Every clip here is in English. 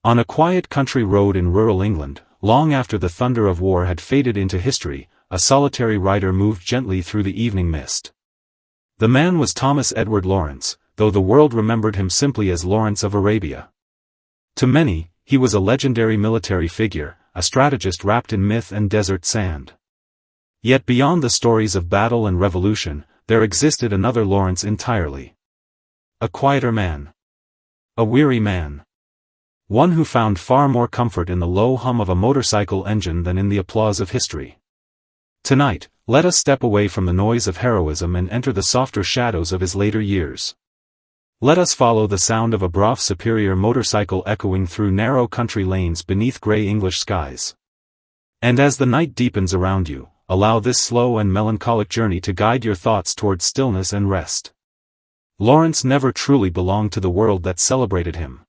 On a quiet country road in rural England, long after the thunder of war had faded into history, a solitary rider moved gently through the evening mist. The man was Thomas Edward Lawrence, though the world remembered him simply as Lawrence of Arabia. To many, he was a legendary military figure, a strategist wrapped in myth and desert sand. Yet beyond the stories of battle and revolution, there existed another Lawrence entirely. A quieter man. A weary man. One who found far more comfort in the low hum of a motorcycle engine than in the applause of history. Tonight, let us step away from the noise of heroism and enter the softer shadows of his later years. Let us follow the sound of a Brough Superior motorcycle echoing through narrow country lanes beneath grey English skies. And as the night deepens around you, allow this slow and melancholic journey to guide your thoughts towards stillness and rest. Lawrence never truly belonged to the world that celebrated him.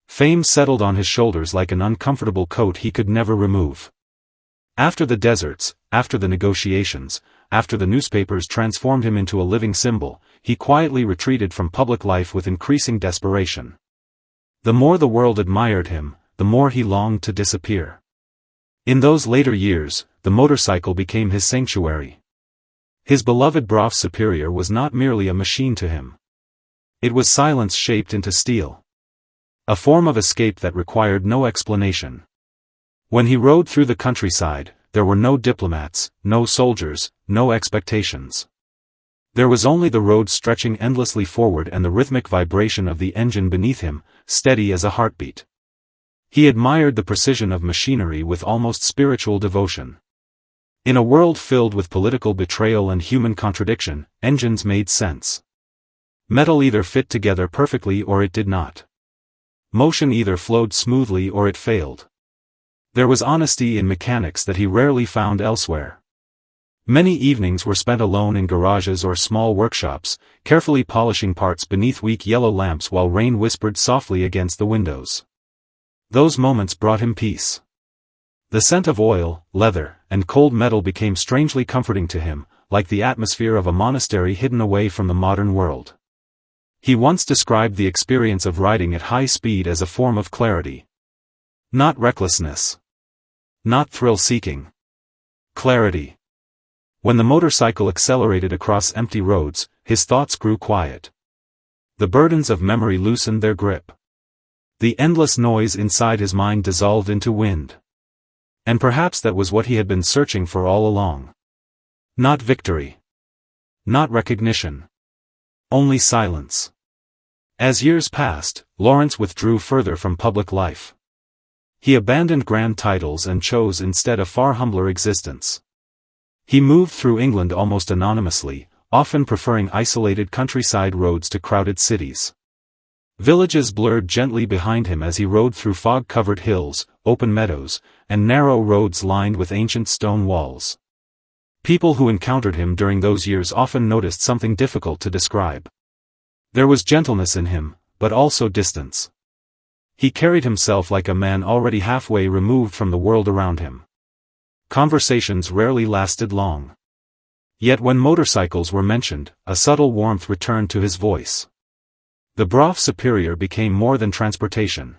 Fame settled on his shoulders like an uncomfortable coat he could never remove. After the deserts, after the negotiations, after the newspapers transformed him into a living symbol, he quietly retreated from public life with increasing desperation. The more the world admired him, the more he longed to disappear. In those later years, the motorcycle became his sanctuary. His beloved Brough Superior was not merely a machine to him. It was silence shaped into steel. A form of escape that required no explanation. When he rode through the countryside, there were no diplomats, no soldiers, no expectations. There was only the road stretching endlessly forward and the rhythmic vibration of the engine beneath him, steady as a heartbeat. He admired the precision of machinery with almost spiritual devotion. In a world filled with political betrayal and human contradiction, engines made sense. Metal either fit together perfectly or it did not. Motion either flowed smoothly or it failed. There was honesty in mechanics that he rarely found elsewhere. Many evenings were spent alone in garages or small workshops, carefully polishing parts beneath weak yellow lamps while rain whispered softly against the windows. Those moments brought him peace. The scent of oil, leather, and cold metal became strangely comforting to him, like the atmosphere of a monastery hidden away from the modern world. He once described the experience of riding at high speed as a form of clarity. Not recklessness. Not thrill-seeking. Clarity. When the motorcycle accelerated across empty roads, his thoughts grew quiet. The burdens of memory loosened their grip. The endless noise inside his mind dissolved into wind. And perhaps that was what he had been searching for all along. Not victory. Not recognition. Only silence. As years passed, Lawrence withdrew further from public life. He abandoned grand titles and chose instead a far humbler existence. He moved through England almost anonymously, often preferring isolated countryside roads to crowded cities. Villages blurred gently behind him as he rode through fog-covered hills, open meadows, and narrow roads lined with ancient stone walls. People who encountered him during those years often noticed something difficult to describe. There was gentleness in him, but also distance. He carried himself like a man already halfway removed from the world around him. Conversations rarely lasted long. Yet when motorcycles were mentioned, a subtle warmth returned to his voice. The Brough Superior became more than transportation.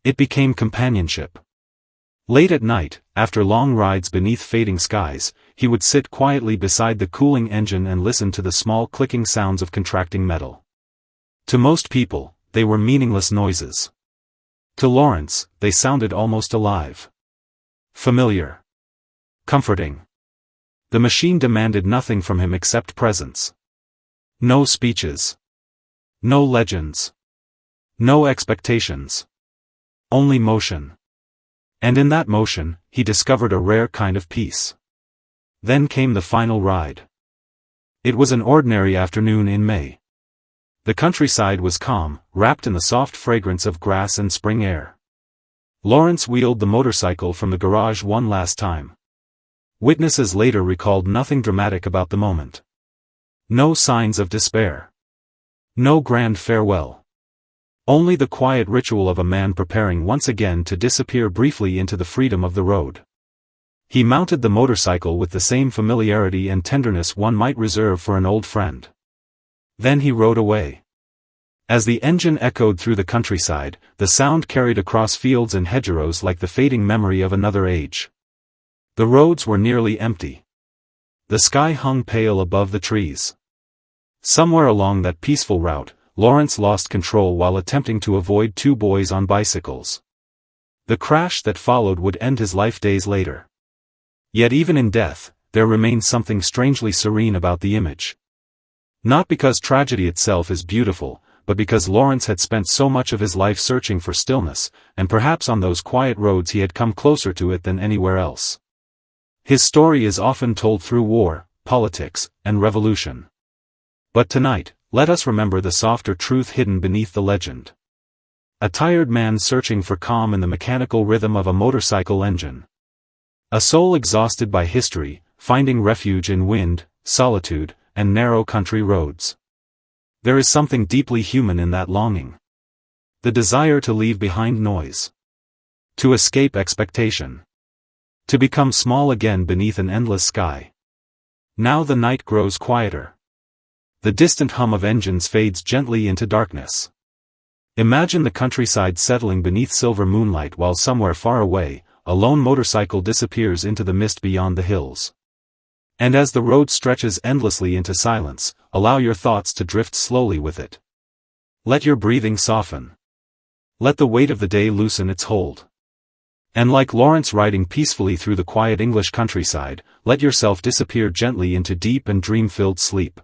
It became companionship. Late at night, after long rides beneath fading skies, he would sit quietly beside the cooling engine and listen to the small clicking sounds of contracting metal. To most people, they were meaningless noises. To Lawrence, they sounded almost alive. Familiar. Comforting. The machine demanded nothing from him except presence. No speeches. No legends. No expectations. Only motion. And in that motion, he discovered a rare kind of peace. Then came the final ride. It was an ordinary afternoon in May. The countryside was calm, wrapped in the soft fragrance of grass and spring air. Lawrence wheeled the motorcycle from the garage one last time. Witnesses later recalled nothing dramatic about the moment. No signs of despair. No grand farewell. Only the quiet ritual of a man preparing once again to disappear briefly into the freedom of the road. He mounted the motorcycle with the same familiarity and tenderness one might reserve for an old friend. Then he rode away. As the engine echoed through the countryside, the sound carried across fields and hedgerows like the fading memory of another age. The roads were nearly empty. The sky hung pale above the trees. Somewhere along that peaceful route, Lawrence lost control while attempting to avoid two boys on bicycles. The crash that followed would end his life days later. Yet even in death, there remained something strangely serene about the image. Not because tragedy itself is beautiful, but because Lawrence had spent so much of his life searching for stillness, and perhaps on those quiet roads he had come closer to it than anywhere else. His story is often told through war, politics, and revolution. But tonight, let us remember the softer truth hidden beneath the legend. A tired man searching for calm in the mechanical rhythm of a motorcycle engine. A soul exhausted by history, finding refuge in wind, solitude, and narrow country roads. There is something deeply human in that longing. The desire to leave behind noise. To escape expectation. To become small again beneath an endless sky. Now the night grows quieter. The distant hum of engines fades gently into darkness. Imagine the countryside settling beneath silver moonlight while somewhere far away, a lone motorcycle disappears into the mist beyond the hills. And as the road stretches endlessly into silence, allow your thoughts to drift slowly with it. Let your breathing soften. Let the weight of the day loosen its hold. And like Lawrence riding peacefully through the quiet English countryside, let yourself disappear gently into deep and dream-filled sleep.